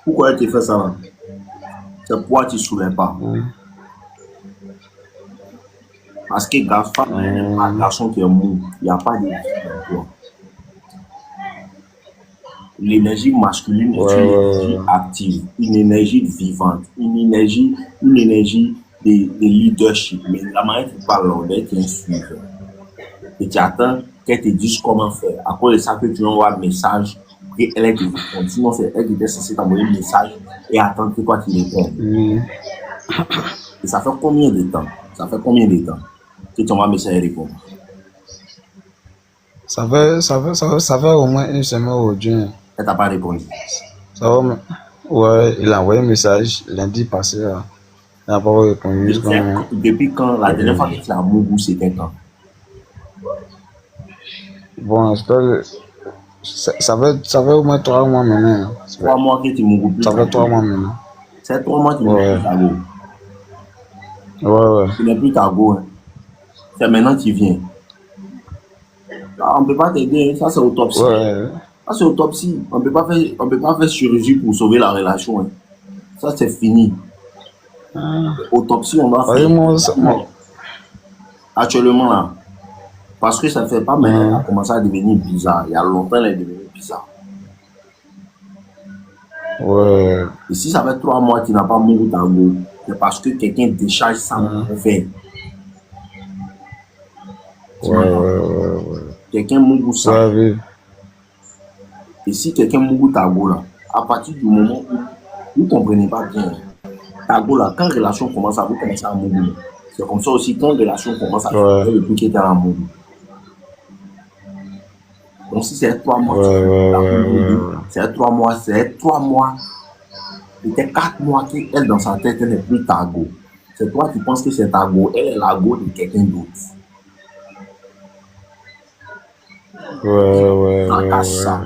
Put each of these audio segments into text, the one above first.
Pourquoi tu fais ça là? C'est pourquoi tu ne soulèves pas. Parce que femme, un garçon qui est mou, il n'y a pas de vie dans toi. L'énergie masculine est une énergie active, une énergie vivante, une énergie de leadership. Mais la manière que tu parles, on est un suiveur. Et tu attends qu'elle te dise comment faire. À cause de ça que tu envoies un message et elle te répond. Sinon, c'est elle qui était censée t'envoyer un message et attendre que toi tu répondes. Et ça fait combien de temps? Ça fait combien de temps que tu envoies un message et répond? Ça fait au moins une semaine aujourd'hui. Elle t'a pas répondu. Ça va, ouais, il a envoyé un message lundi passé. Là. Il n'a pas répondu. Depuis quand? La dernière fois que tu as Mougou, c'était quand? Bon, ça fait au moins 3 mois maintenant. 3 mois que tu Mougou plus. Ça fait 3 mois maintenant. C'est 3 mois que tu n'es plus Tago. Ouais. Tu n'es plus Tago. Hein. C'est maintenant que tu viens. Là, on ne peut pas t'aider. Ça, c'est autopsie. Ouais. Ça, c'est autopsie. On ne peut pas faire chirurgie pour sauver la relation. Hein. Ça, c'est fini. Autopsie, on doit faire. Actuellement, là, parce que ça ne fait pas maintenant, ça a commencé à devenir bizarre. Il y a longtemps, elle est devenue bizarre. Ouais. Et si ça fait 3 mois que tu n'as pas mouru Tago, c'est parce que quelqu'un décharge ça mauvais. Ouais. Quelqu'un mouru ça. Ouais. Et si quelqu'un mouru Tago, là, à partir du moment où vous ne comprenez pas bien, Tago, là, quand relation commence à vous commencer à mourir, c'est comme ça aussi, quand relation commence à faire depuis qu'il était en mourir. Donc si c'est 3 mois, c'est 3 mois, peut-être 4 mois qu'elle dans sa tête, elle n'est plus Tago. C'est toi qui penses que c'est Tago, elle est la go de quelqu'un d'autre. Ouais. Ça.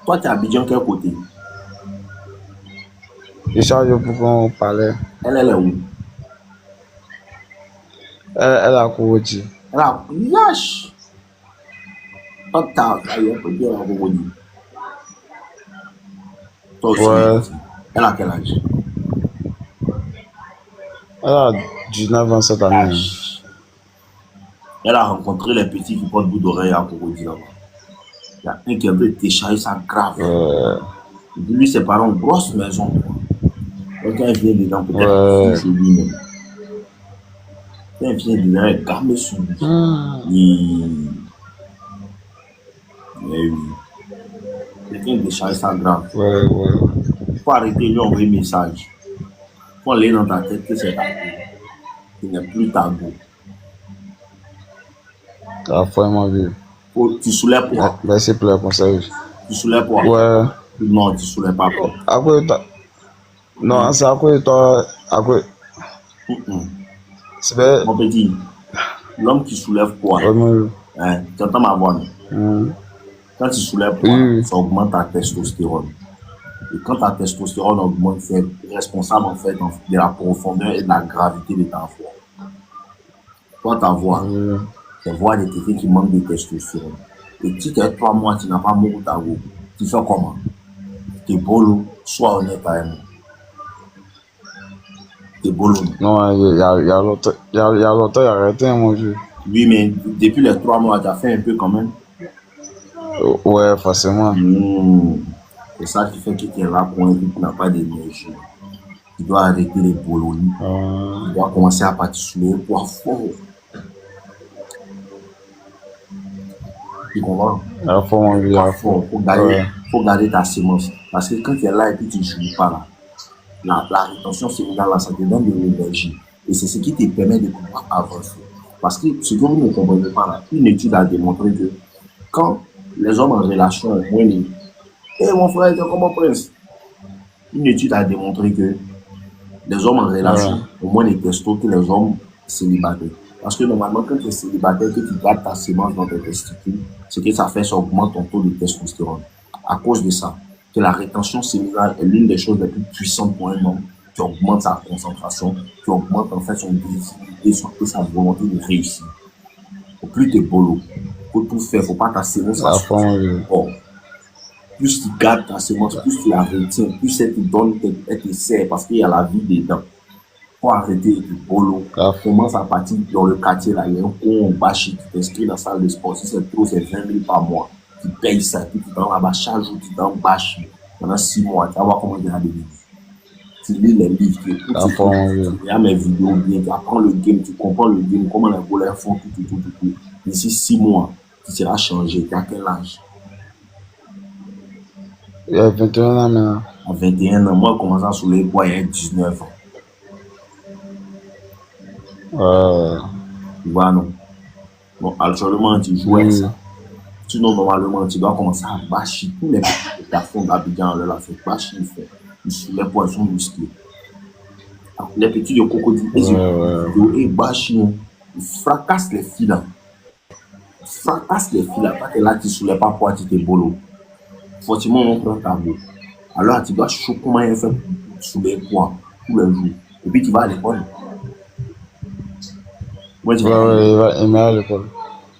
Toi, tu es à Abidjan, quel côté? Je charge pour qu'on parle. Elle est où? Elle a Kourouti. Elle a Yash. Toi, tu as peut dire à Kourouti. Toi aussi. Elle a quel âge? Elle a 19 ans cette année. Elle a rencontré les petits qui portent bout d'oreille à Kourouti là-bas. Il y a un qui a un peu déchargé ça grave. Lui, ses parents ont une grosse maison. Donc, quand elle vient dedans, peut-être c'est lui-même. Quand elle vient dedans, elle est gamée sur lui. Oui. Quelqu'un décharge ça grave. Il faut arrêter de lui envoyer un message. Il faut aller dans ta tête que c'est Tago. Il n'est plus Tago. Ah, vraiment vu. Tu soulèves quoi? Merci pour le conseil. Tu soulèves quoi? Ouais. Non, tu soulèves pas quoi. Après, non, c'est après toi. Après. C'est vrai. Mon petit, l'homme qui soulève quoi? Hein, tu entends ma voix, non? Quand tu soulèves quoi, ça augmente ta testostérone. Et quand ta testostérone augmente, c'est responsable en fait de la profondeur et de la gravité de ta voix. Toi, ta voix, c'est voix de quelqu'un qui manque de testostérone. Et si tu as 3 mois, tu n'as pas mouru ta voix, tu fais comment? T'es bolo, sois honnête avec moi. T'es bolo. Non, il y a longtemps, il a arrêté, mon vieux. Oui, mais depuis les 3 mois, tu as fait un peu quand même. Ouais, forcément. C'est ça qui fait que tu es là pour un truc qui n'a pas d'énergie. Tu dois arrêter les bolonies. Tu dois commencer à participer pour fort. Tu comprends? Faut garder ta sémence. Parce que quand tu es là et puis tu ne joues pas là, la rétention séminale, là, ça te donne de l'énergie. Et c'est ce qui te permet de pouvoir avancer. Parce que ce que vous ne comprenez pas là, une étude a démontré que quand les hommes en relation ont moins de... mon frère, c'est comment prince? Une étude a démontré que les hommes en relation ont moins de testo que les hommes célibataires. Parce que normalement, quand tu es célibataire, que tu gardes ta sémence dans tes testicules, ce que ça fait, ça augmente ton taux de testostérone. À cause de ça, que la rétention séminale est l'une des choses les plus puissantes pour un homme, qui augmente sa concentration, qui augmente en fait son désir et sa volonté de réussir. Au plus tu es bolo, faut tout faire, faut pas ta sémence. plus tu gardes ta semence, plus tu la retiens, plus elle te donne, elle te sert parce qu'il y a la vie dedans. Faut arrêter de boulot. grave. Commence à partir dans le quartier là, il y a un con bâché, tu t'inscris dans la salle de sport. Si c'est trop, c'est 20 000 par mois. Tu payes ça, puis tu t'en là-bas chaque jour, tu t'en bâches pendant 6 mois. Tu vas voir comment tu vas devenir. Tu lis les livres, tu écoutes À fond, mon vieux. tu regardes mes vidéos bien, tu apprends le game, tu comprends le game, comment les voleurs font tout. D'ici 6 mois, tu seras changé. Tu as quel âge? Il y a 21 ans maintenant. À 21 ans, moi, commençant à soulever poids, il y a 19 ans. Tu vois, non? Bon, actuellement, tu joues avec ça. Sinon, normalement, tu dois commencer à bâcher tous les petits garçons d'Abidjan, là, fait bâcher, ils soulèvent poids, ils sont musclés. Les petits de crocodile, ils bâchent, ils fracassent les filles là. Ils fracassent les filles là. Quand tu es là, tu ne soulèves pas poids, tu t'es bolo. Forcément, on prend ta boue. Alors, tu dois choquer comment il fait pour soulever poids tous les jours. Et puis, tu vas à l'école. Moi, tu vas il va à l'école.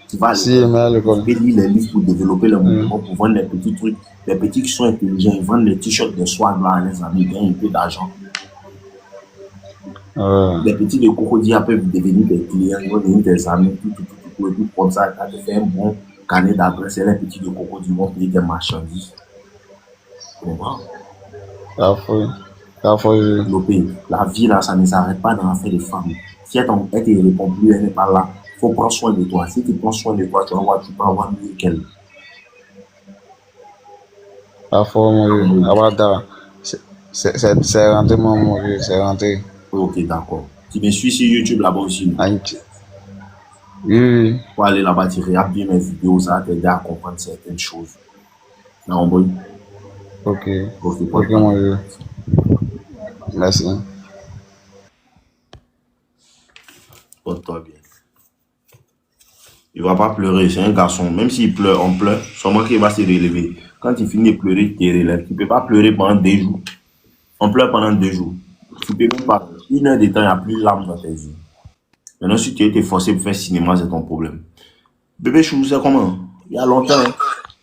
Tu vas à Si, il va à l'école. Tu peux lire les livres pour développer le mouvement, pour vendre les petits trucs. Les petits qui sont intelligents, ils vendent les t-shirts de soie là à les amis, gagnent un peu d'argent. Les petits de crocodile peuvent devenir des clients, ils vont devenir des amis, tout, et tout comme ça. Quand tu fais un bon carnet d'adresse, et les petits de crocodile vont payer des marchandises. Tu comprends? La vie là, ça ne s'arrête pas dans l'affaire des femmes. Si elle ne te répond plus, elle n'est pas là. Il faut prendre soin de toi. Si tu prends soin de toi, tu vas voir, tu peux avoir mieux qu'elle. C'est rentré, mon vieux, c'est rentré. Ok, d'accord. Tu me suis sur YouTube là-bas aussi. Oui. Pour aller là-bas, tu regardes bien mes vidéos, ça va t'aider à comprendre certaines choses. Non, bon. Ok, mon vieux. Merci. Porte-toi bien. Il ne va pas pleurer, c'est un garçon. Même s'il pleure, on pleure, seulement qu'il va se relever. Quand il finit de pleurer, il te relève. Tu ne peux pas pleurer pendant 2 jours. On pleure pendant 2 jours. Tu ne peux même pas. 1 heure de temps, il n'y a plus de larmes dans tes yeux. Maintenant, si tu as été forcé pour faire cinéma, c'est ton problème. Bébé Chou, c'est comment? Il y a longtemps. Hein?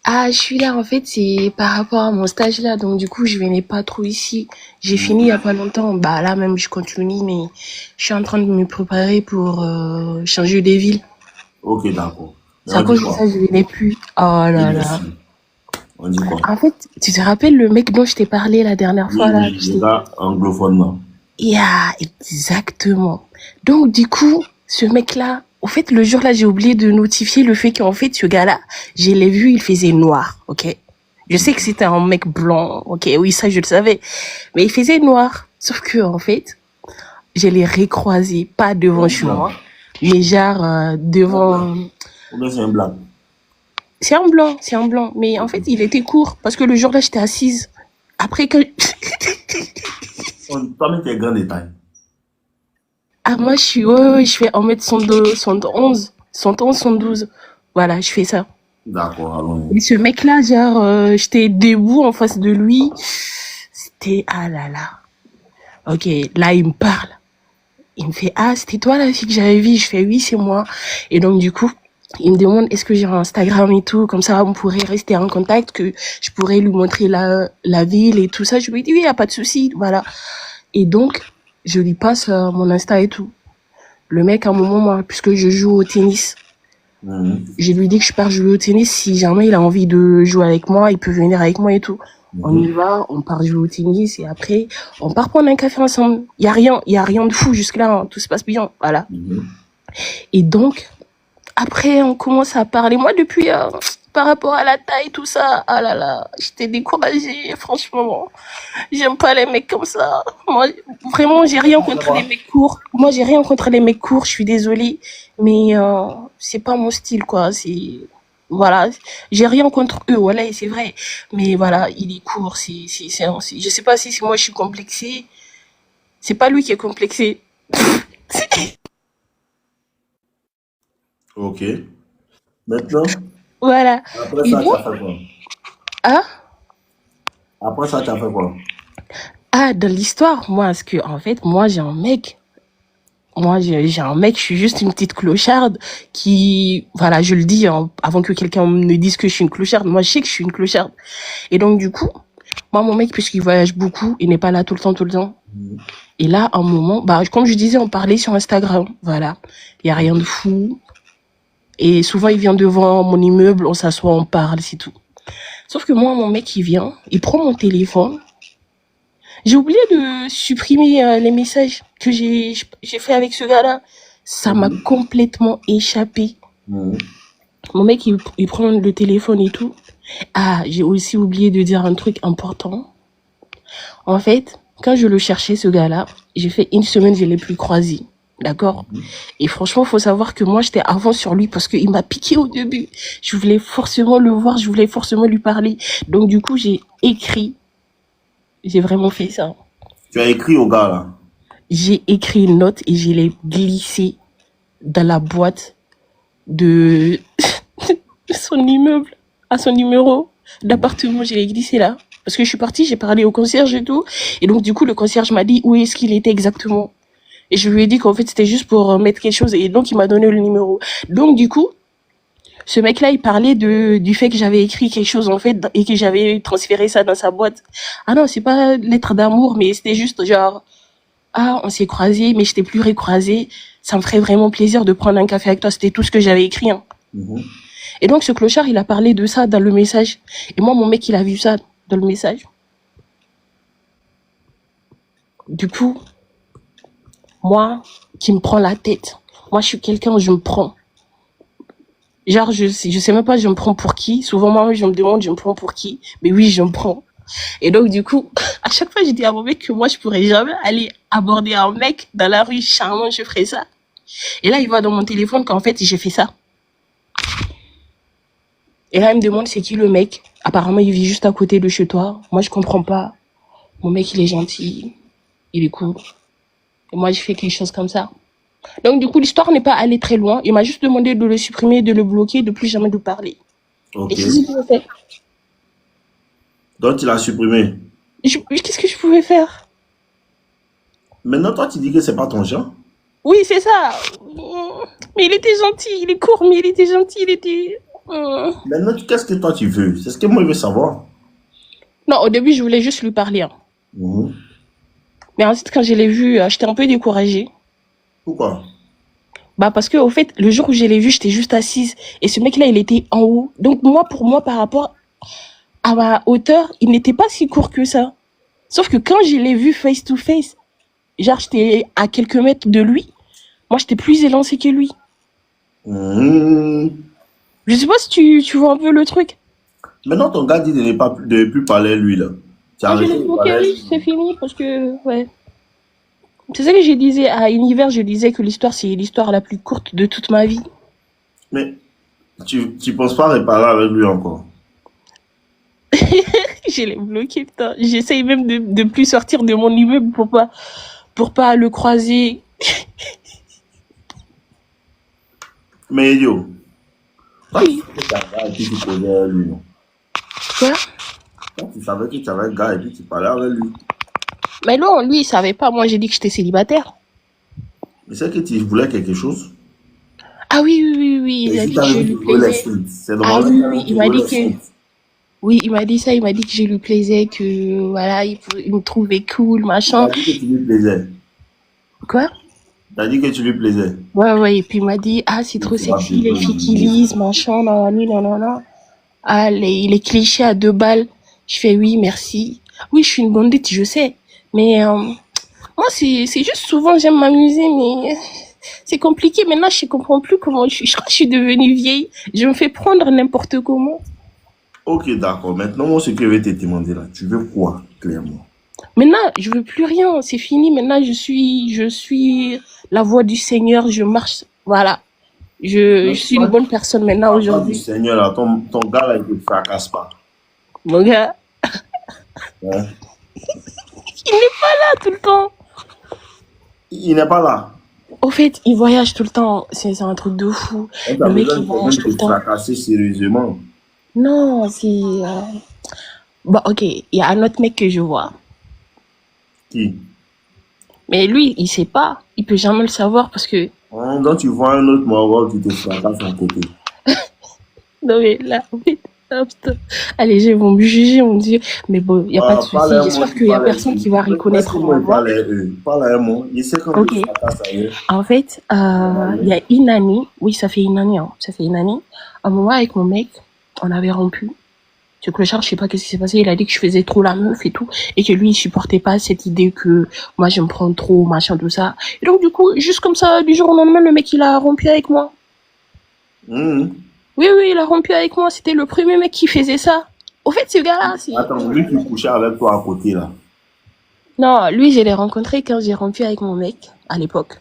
Ah, je suis là, en fait, c'est par rapport à mon stage là. Donc, du coup, je venais pas trop ici. J'ai fini il y a pas longtemps. Bah, là, même, je continue, mais je suis en train de me préparer pour changer de ville. Ok, d'accord. C'est à cause de ça, je venais plus. Oh là là. On dit quoi? En fait, tu te rappelles le mec dont je t'ai parlé la dernière fois là? Oui, le gars anglophone là. Yeah, exactement. Donc, du coup, ce mec-là, au fait, le jour-là, j'ai oublié de notifier le fait qu'en fait, ce gars-là, je l'ai vu, il faisait noir, ok? Je sais que c'était un mec blanc, ok? Oui, ça, je le savais. Mais il faisait noir. Sauf que, en fait, je l'ai recroisé, pas devant chez moi, mais genre devant... C'est un blanc. C'est un blanc. Mais en fait, il était court, parce que le jour-là, j'étais assise. Après que... Toi-même, tu es grand détail. Ah, moi, je suis, ouais, je fais 1m112, 111, 111, 112. Voilà, je fais ça. D'accord, allons-y. Et ce mec-là, genre, j'étais debout en face de lui. C'était, ah là là. Ok, là, il me parle. Il me fait, ah, c'était toi la fille que j'avais vue? Je fais, oui, c'est moi. Et donc, du coup, il me demande, est-ce que j'ai un Instagram et tout? Comme ça, on pourrait rester en contact, que je pourrais lui montrer la ville et tout ça. Je lui dis, oui, y a pas de souci, voilà. Et donc, je lui passe mon Insta et tout. Le mec, à un moment, moi, puisque je joue au tennis, je lui dis que je pars jouer au tennis. Si jamais il a envie de jouer avec moi, il peut venir avec moi et tout. On y va, on part jouer au tennis et après, on part prendre un café ensemble. Il y a rien de fou jusque-là, hein. Tout se passe bien, voilà. Et donc, après, on commence à parler. Moi, depuis, par rapport à la taille, tout ça, ah là là, j'étais découragée, franchement. J'aime pas les mecs comme ça. Moi, vraiment, j'ai rien contre les mecs courts. Moi, j'ai rien contre les mecs courts, je suis désolée. Mais c'est pas mon style, quoi. C'est... Voilà, j'ai rien contre eux, voilà, c'est vrai. Mais voilà, il est court, je sais pas si c'est moi je suis complexée. C'est pas lui qui est complexé. Ok. Maintenant? Voilà. Après ça, tu as fait quoi? Ah? Après ça, tu as fait quoi? Ah, dans l'histoire, moi, parce que, en fait, moi, j'ai un mec. Moi, j'ai un mec, je suis juste une petite clocharde qui, voilà, je le dis hein, avant que quelqu'un me dise que je suis une clocharde. Moi, je sais que je suis une clocharde. Et donc, du coup, moi, mon mec, puisqu'il voyage beaucoup, il n'est pas là tout le temps, tout le temps. Et là, un moment, bah, comme je disais, on parlait sur Instagram. Voilà. Il n'y a rien de fou. Et souvent, il vient devant mon immeuble, on s'assoit, on parle, c'est tout. Sauf que moi, mon mec, il vient, il prend mon téléphone. J'ai oublié de supprimer les messages que j'ai fait avec ce gars-là. Ça m'a complètement échappé. Mhm. Mon mec, il prend le téléphone et tout. Ah, j'ai aussi oublié de dire un truc important. En fait, quand je le cherchais, ce gars-là, j'ai fait une semaine, je l'ai plus croisé. D'accord? Et franchement, faut savoir que moi, j'étais avant sur lui parce qu'il m'a piqué au début. Je voulais forcément le voir, je voulais forcément lui parler. Donc, du coup, j'ai écrit. J'ai vraiment fait ça. Tu as écrit au gars là. J'ai écrit une note et je l'ai glissée dans la boîte de son immeuble, à son numéro d'appartement. Je l'ai glissé là. Parce que je suis partie, j'ai parlé au concierge et tout. Et donc, du coup, le concierge m'a dit où est-ce qu'il était exactement. Et je lui ai dit qu'en fait, c'était juste pour mettre quelque chose. Et donc, il m'a donné le numéro. Donc, du coup, ce mec-là, il parlait du fait que j'avais écrit quelque chose, en fait, et que j'avais transféré ça dans sa boîte. Ah non, c'est pas lettre d'amour, mais c'était juste genre, ah, on s'est croisés, mais je t'ai plus recroisé. Ça me ferait vraiment plaisir de prendre un café avec toi. C'était tout ce que j'avais écrit, hein. Mhm. Et donc, ce clochard, il a parlé de ça dans le message. Et moi, mon mec, il a vu ça dans le message. Du coup, moi, qui me prends la tête. Moi, je suis quelqu'un où je me prends. Genre, je sais même pas, je me prends pour qui. Souvent, moi, je me demande, je me prends pour qui. Mais oui, je me prends. Et donc, du coup, à chaque fois, je dis à mon mec que moi, je pourrais jamais aller aborder un mec dans la rue charmant, je ferais ça. Et là, il voit dans mon téléphone qu'en fait, j'ai fait ça. Et là, il me demande, c'est qui le mec? Apparemment, il vit juste à côté de chez toi. Moi, je comprends pas. Mon mec, il est gentil. Il est cool. Et moi, je fais quelque chose comme ça. Donc, du coup, l'histoire n'est pas allée très loin. Il m'a juste demandé de le supprimer, de le bloquer, de plus jamais de parler. Ok. Et c'est ce que je fais. Donc tu l'as supprimé. Qu'est-ce que je pouvais faire? Maintenant, toi, tu dis que c'est pas ton genre. Oui, c'est ça. Mais il était gentil. Il est court, mais il était gentil. Il était... Maintenant, qu'est-ce que toi tu veux? C'est ce que moi je veux savoir. Non, au début, je voulais juste lui parler, hein. Mhm. Mais ensuite, quand je l'ai vu, j'étais un peu découragée. Pourquoi? Bah, parce que, au fait, le jour où je l'ai vu, j'étais juste assise. Et ce mec-là, il était en haut. Donc, moi, pour moi, par rapport à ma hauteur, il n'était pas si court que ça. Sauf que quand je l'ai vu face to face, genre, j'étais à quelques mètres de lui. Moi, j'étais plus élancée que lui. Mhm. Je sais pas si tu vois un peu le truc. Maintenant, ton gars dit de ne plus parler à lui là. Tu as Ah, je arrêté l'ai de bloqué, parler à oui, lui. c'est fini parce que, ouais. C'est ça que je disais à Univers, je disais que l'histoire, c'est l'histoire la plus courte de toute ma vie. Mais tu penses pas réparer avec lui encore. Je l'ai bloqué, putain. J'essaye même de plus sortir de mon immeuble pour pas le croiser. Mais yo, toi tu Oui. savais que tu avais un gars et puis tu causais avec lui, non? Quoi? Toi tu savais que tu avais un gars et puis tu parlais avec lui. Mais non, lui, il savait pas. Moi, j'ai dit que j'étais célibataire. Mais c'est que tu voulais quelque chose. Ah oui, oui, oui, oui. Il Et a si dit tu que je avais lui trouvé les plaisais. streets, c'est Ah normalement oui, que oui, tu il avais m'a trouvé dit les que... streets. Oui, il m'a dit ça. Il m'a dit que je lui plaisais, que, voilà, il me trouvait cool, Tu machin. as dit que tu lui plaisais. Quoi? Tu as dit que tu lui plaisais. Ouais, ouais. Et puis, il m'a dit, ah, c'est Et trop tu vas sexy, les bientôt filles qui l'oublier. lisent, machin, non, non, non, non. Ah, les clichés à 2 balles. Je fais oui, merci. Oui, je suis une bandite, je sais. Mais moi, c'est juste souvent, j'aime m'amuser, mais c'est compliqué. Maintenant, je ne comprends plus comment je crois que je suis devenue vieille. Je me fais prendre n'importe comment. Ok, d'accord. Maintenant, moi, ce que je vais te demander là, tu veux quoi, clairement? Maintenant, je veux plus rien. C'est fini. Maintenant, je suis la voix du Seigneur. Je marche. Voilà. Je Non, suis une bonne personne maintenant la voix du aujourd'hui. Seigneur, là, ton gars là, il ne te fracasse pas. Mon gars, Hein? il n'est pas là tout le temps. Il n'est pas là. Au fait, il voyage tout le temps. C'est un truc de fou. On a Le mec, besoin il de quelqu'un voyage de tout te le temps. fracasser sérieusement. Non, c'est... Bon, ok, il y a un autre mec que je vois. Qui? Mais lui, il sait pas. Il peut jamais le savoir parce que... Donc tu vois un autre Mongol qui te fracasse à côté. Non mais là, en fait, hop, stop. Allez, ils vont me juger, mon Dieu. Mais bon, il n'y a pas de Parle souci. un mot, J'espère tu qu'il n'y a parles personne qui va reconnaître presque ma moi, il voix. parle un mot. Il sait quand Ok. tu fracasses ailleurs. En fait, il y a une année, oui, ça fait une année, hein, ça fait une année, un moment avec mon mec, on avait rompu. Ce clochard, je sais pas qu'est-ce qui s'est passé, il a dit que je faisais trop la meuf et tout, et que lui, il supportait pas cette idée que moi, je me prends trop, machin, tout ça. Et donc, du coup, juste comme ça, du jour au lendemain, le mec, il a rompu avec moi. Mhm. Oui, il a rompu avec moi, c'était le premier mec qui faisait ça. Au fait, ce gars-là, c'est... Attends, lui qui couchait avec toi à côté là. Non, lui, je l'ai rencontré quand j'ai rompu avec mon mec, à l'époque.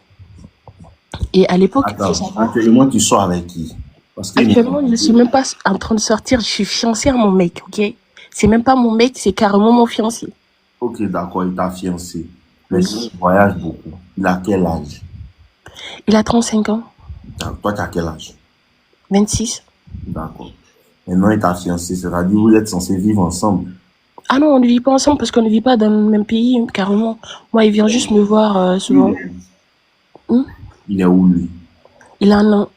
Et à l'époque, faut Attends, savoir... actuellement tu sors avec qui? Parce que Actuellement, je ne suis même pas en train de sortir, je suis fiancée à mon mec, ok? C'est même pas mon mec, c'est carrément mon fiancé. ok, d'accord, il t'a fiancé. Mais Oui. il voyage beaucoup. Il a quel âge? Il a 35 ans, Toi, tu as quel âge? 26. D'accord. Maintenant, il t'a fiancé, c'est-à-dire vous êtes censés vivre ensemble. Ah non, on ne vit pas ensemble parce qu'on ne vit pas dans le même pays, carrément. Moi, il vient juste me voir Lui, souvent. Hmm? il est où lui? Il a un an.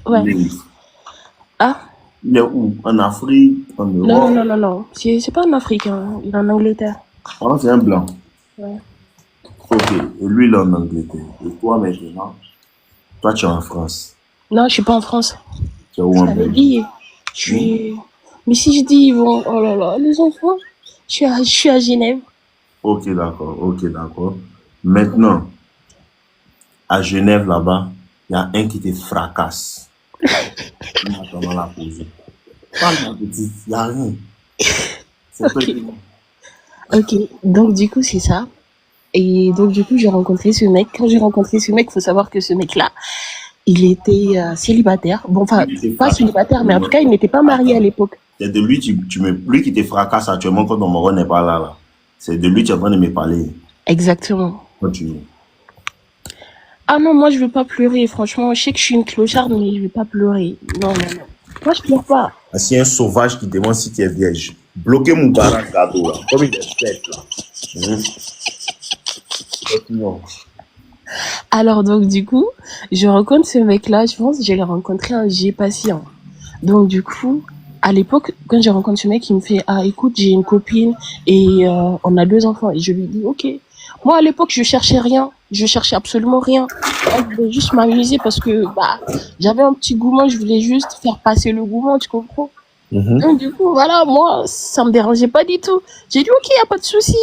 Ouais. Il est, Ah? il est où? En Afrique? En Non, Europe? non. C'est pas un Africain, il est en Angleterre. Ah, c'est un blanc. Ouais. Ok, et lui, il est en Angleterre. Et toi, maintenant, toi, tu es en France. Non, je suis pas en France. Tu es où Je en t'avais Belgique? dit, je suis... Mais si je dis, ils vont... Oh là là, les enfants, je suis à Genève. Ok, d'accord, ok, d'accord. Maintenant, à Genève, là-bas, il y a un qui te fracasse. En attendant la pause. Parle, ma petite, il n'y a rien. C'est pas Ok. évident. Ok, donc du coup, c'est ça. Et donc du coup, j'ai rencontré ce mec. Quand j'ai rencontré ce mec, faut savoir que ce mec-là, il était célibataire. Bon, enfin, Lui qui te pas fracasse célibataire, mais en tout actuellement. cas, il n'était pas marié à Attends, l'époque. c'est de lui, lui qui te fracasse actuellement quand ton moro n'est pas là, là. C'est de lui que tu es en train de me parler. Exactement. Continue. Ah non, moi, je veux pas pleurer. Franchement, je sais que je suis une clocharde, mais je veux pas pleurer. Non. Moi, je pleure pas. Ah, c'est un sauvage qui demande si tu es vierge. Bloquez mon barrage gâteau, là. Comme il est bête, là. Hein? Continuons. Alors, donc, du coup, je rencontre ce mec-là. Je pense que je l'ai rencontré un G patient. Donc, du coup, à l'époque, quand je rencontre ce mec, il me fait, ah, écoute, j'ai une copine et on a 2 enfants. Et je lui dis, ok. Moi, à l'époque, je cherchais rien. Je cherchais absolument rien. Moi, je voulais juste m'amuser parce que, bah, j'avais un petit gourmand. Je voulais juste faire passer le gourmand, tu comprends? Donc, du coup, voilà, moi, ça me dérangeait pas du tout. J'ai dit, ok, y a pas de souci.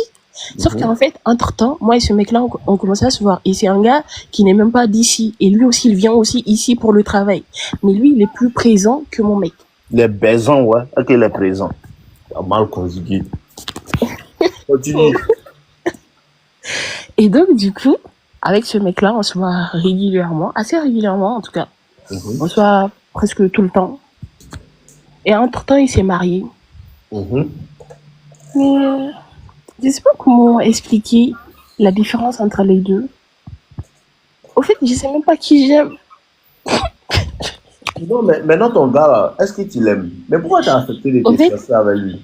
Sauf qu'en fait, entre-temps, moi et ce mec-là, on commençait à se voir. Et c'est un gars qui n'est même pas d'ici. Et lui aussi, il vient aussi ici pour le travail. Mais lui, il est plus présent que mon mec. Les baisons, ouais. Ok, les présents. Tu as mal conjugué. Continue. Et donc, du coup, avec ce mec-là, on se voit régulièrement, assez régulièrement en tout cas. On se voit presque tout le temps. Et entre-temps, il s'est marié. Mhm. Mais je sais pas comment expliquer la différence entre les deux. Au fait, je sais même pas qui j'aime. Non, mais maintenant, ton gars, là, est-ce que tu l'aimes? Mais pourquoi tu as accepté de Au te fait, chercher avec lui?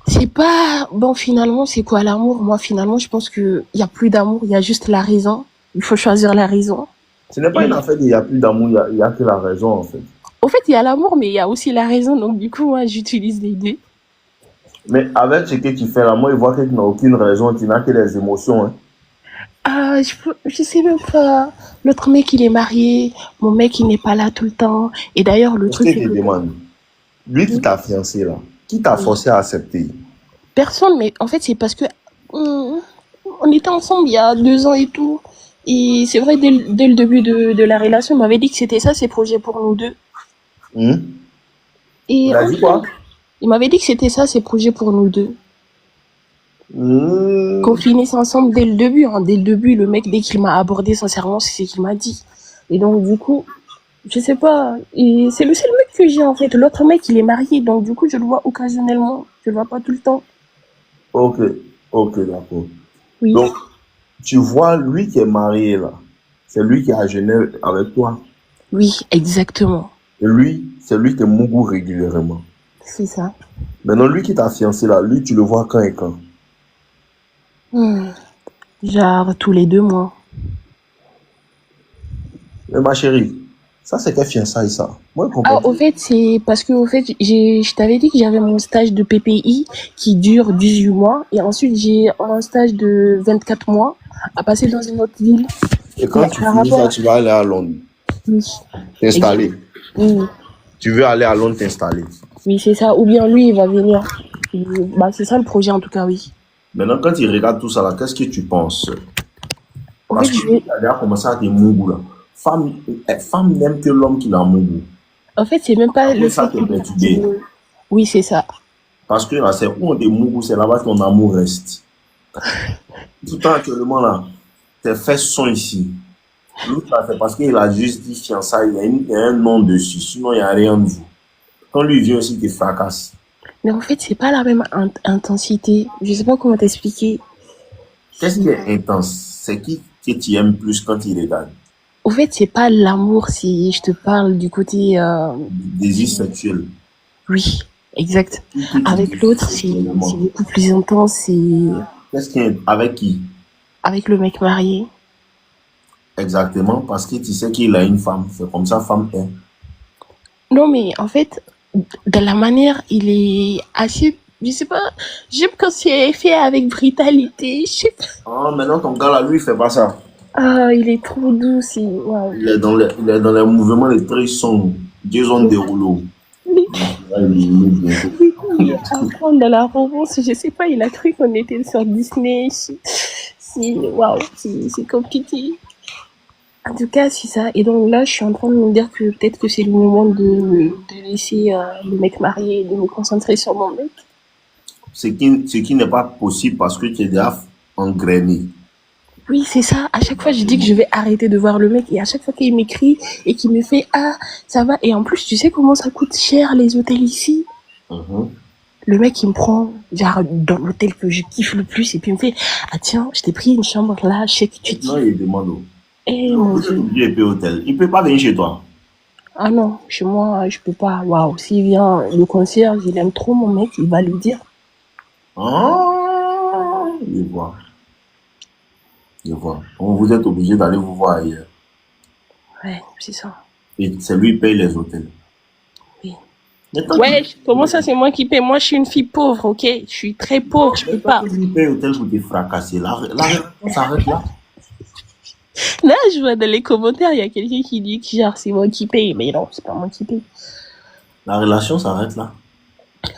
c'est pas... Bon, finalement, c'est quoi l'amour? Moi, finalement, je pense qu'il y a plus d'amour, il y a juste la raison. Il faut choisir la raison. Ce n'est pas une Et affaire d'il n'y a plus d'amour, il y a que la raison, en fait. au fait, il y a l'amour, mais il y a aussi la raison. Donc, du coup, moi, j'utilise les deux. Mais avec ce que tu fais là, moi, il voit que tu n'as aucune raison, tu n'as que les émotions. Hein. Ah, je sais même pas. L'autre mec, il est marié. Mon mec, il n'est pas là tout le temps. Et d'ailleurs, le Est-ce truc, que c'est je te que... demande, lui qui t'a fiancé là, qui t'a Oui. forcé à accepter? Personne, mais en fait, c'est parce que on était ensemble il y a 2 ans et tout. Et c'est vrai, dès le début de la relation, il m'avait dit que c'était ça, ses projets pour nous deux. Hmm? Et Il a dit quoi? il m'avait dit que c'était ça, ses projets pour nous deux. Hmm. Qu'on finisse ensemble dès le début. Hein. Dès le début, le mec, dès qu'il m'a abordé sincèrement, c'est ce qu'il m'a dit. Et donc, du coup, je sais pas. Et c'est le seul mec que j'ai, en fait. L'autre mec, il est marié. Donc, du coup, je le vois occasionnellement. Je le vois pas tout le temps. Ok, ok, d'accord. Oui. Donc, tu vois, lui qui est marié là, c'est lui qui est à Genève avec toi. Oui, exactement. Et lui, c'est lui qui est Mougou régulièrement. C'est ça. Maintenant, lui qui t'a fiancé là, lui, tu le vois quand et quand? Hmm. Genre tous les 2 mois. Mais ma chérie, ça c'est quelle fiançailles ça? Moi je comprends Ah, pas. au fait, c'est parce que, au fait, je t'avais dit que j'avais mon stage de PPI qui dure 18 mois. Et ensuite, j'ai un stage de 24 mois à passer dans une autre ville. Et Il y quand a tu un finis ça, rapport. tu vas aller à Londres, Oui, exact. t'installer. Oui, Tu veux aller à Londres t'installer. oui, c'est ça. Ou bien lui, il va venir. Bah, c'est ça le projet, en tout cas, oui. Maintenant, quand tu regardes tout ça là, qu'est-ce que tu penses? Au Parce fait, que lui, il a déjà commencé à te mougou là. Femme, femme n'aime que l'homme qui la mougou. c'est même pas Après le ça, fait t'es qu'il perturbé. Oui, c'est ça. Parce que là, c'est où on te mougou, c'est là-bas que ton amour reste. Tout le temps actuellement là, tes fesses sont ici. L'autre là, c'est parce qu'il a juste dit fiançailles, il y a un nom dessus, sinon il n'y a rien de vous. Quand lui vient aussi, il te fracasse. Mais en fait, c'est pas la même intensité. Je sais pas comment t'expliquer. Qu'est-ce qui C'est- est intense? C'est qui que tu aimes plus quand il regarde? Au fait, c'est pas l'amour si je te parle du côté, Désir sexuel. oui, exact. Qui que tu Avec désires l'autre, c'est sexuellement? beaucoup plus intense. C'est Qu'est-ce qui est avec qui? avec le mec marié. Exactement, parce que tu sais qu'il a une femme. C'est comme ça, femme est. Non, mais en fait, de la manière, il est assez, je sais pas, j'aime quand c'est fait avec brutalité. Je sais pas. Ah, maintenant ton gars là, lui, il fait pas ça. Ah, il est trop doux, c'est, waouh. Il est dans les mouvements les très sombres. Jason Derulo. Là, il est bientôt. Il est à fond dans la romance, je sais pas, il a cru qu'on était sur Disney. Waouh, c'est compliqué. En tout cas, c'est ça. Et donc là, je suis en train de me dire que peut-être que c'est le moment de laisser le mec marié et de me concentrer sur mon mec. Ce qui n'est pas possible parce que tu es déjà engrainé. Oui, c'est ça. À chaque fois, je dis que je vais arrêter de voir le mec. Et à chaque fois qu'il m'écrit et qu'il me fait ah, ça va. Et en plus, tu sais comment ça coûte cher les hôtels ici? Mhm. Le mec, il me prend genre dans l'hôtel que je kiffe le plus. Et puis il me fait ah, tiens, je t'ai pris une chambre là, je sais que tu Maintenant, t'y. il demande. Eh Non, mon vous êtes Dieu. obligé de payer hôtel. Il ne peut pas venir chez toi. Ah non, chez moi, je peux pas. Waouh, s'il vient, le concierge, il aime trop mon mec, il va lui dire. Ah, je vois. Je vois. Donc, vous êtes obligé d'aller vous voir ailleurs. Ouais, c'est ça. Et c'est lui qui paye les hôtels. Oui. Mais tant Ouais, comment qu'il ça, c'est moi qui paie? Moi, je suis une fille pauvre, ok? Je suis très pauvre, je peux pas. lui paye hôtel pour te fracasser, la relation s'arrête là. Là, je vois dans les commentaires, il y a quelqu'un qui dit que genre, c'est moi qui paye. Mais non, c'est pas moi qui paye. La relation s'arrête là.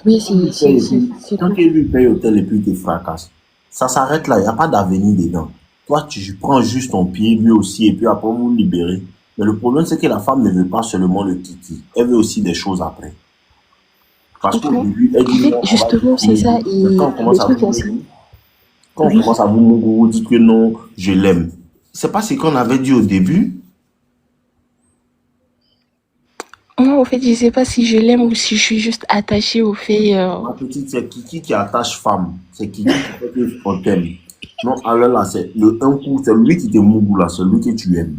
Oui, c'est Tant tout. qu'il lui paye hôtel et puis il te fracasse, ça s'arrête là. Il n'y a pas d'avenir dedans. Toi, tu prends juste ton pied, lui aussi, et puis après, vous vous libérez. Mais le problème, c'est que la femme ne veut pas seulement le kiki. Elle veut aussi des choses après. Parce qu'au Franchement, début, elle en dit fait, non, on va justement, c'est ça. mais Et le truc aussi, quand on oui. commence à vous dire que non, je l'aime. C'est pas ce qu'on avait dit au début. Moi, en fait, je sais pas si je l'aime ou si je suis juste attachée au fait. Ma petite, c'est Kiki qui attache femme. C'est Kiki qui fait qu'on t'aime. Non, alors là, c'est le un coup, c'est lui qui te mougou là, c'est lui que tu aimes.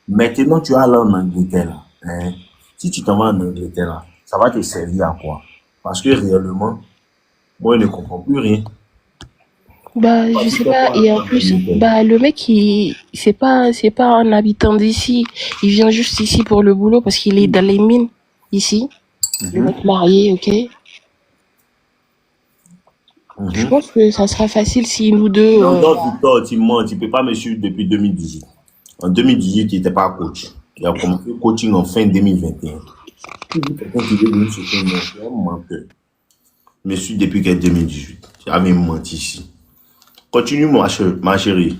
Maintenant, tu as là en Angleterre là. Hein. Si tu t'en vas en Angleterre là, ça va te servir à quoi? Parce que réellement, moi, je ne comprends plus rien. Bah, Toi, je tu sais fais pas. quoi Et en en plus, Angleterre? bah, le mec, c'est pas un habitant d'ici. Il vient juste ici pour le boulot parce qu'il est dans les mines ici. Le Mhm, mec marié, ok. Je mhm. pense que ça sera facile si nous deux. Non, donc, Victor, tu mens, tu ne peux pas me suivre depuis 2018. En 2018, il n'était pas coach. Il a commencé le coaching en fin 2021. Tu dis quelqu'un qui veut venir sur ton nom, c'est un menteur. Je me suis depuis qu'en 2018. Tu avais menti ici. Continue, ma chérie.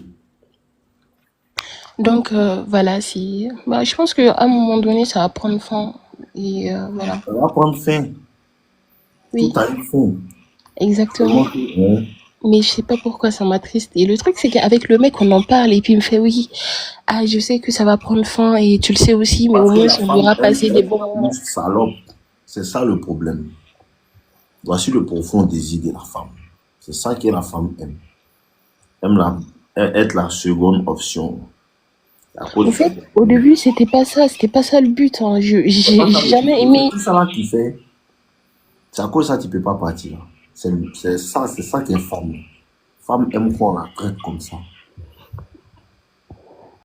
Donc voilà, si. Bah, je pense que à un moment donné, ça va prendre fin. Et voilà. Ça va prendre fin. Tout Oui, a une fin. exactement. Seulement que, hein, Mais je sais pas pourquoi ça m'attriste. Et le truc, c'est qu'avec le mec, on en parle et puis il me fait oui. Ah, je sais que ça va prendre fin et tu le sais aussi, mais au parce que moins la on femme pourra aime passer des bons une moments. salope. C'est ça le problème. Voici le profond désir de la femme. C'est ça que la femme aime. Aime être la seconde option. À En cause fait, au début, c'était pas ça le but. Hein. c'est pas ça J'ai jamais c'est aimé. tout ça là qui fait. C'est à cause de ça que tu ne peux pas partir. C'est ça qui est femme. Femme aime qu'on la traite comme ça.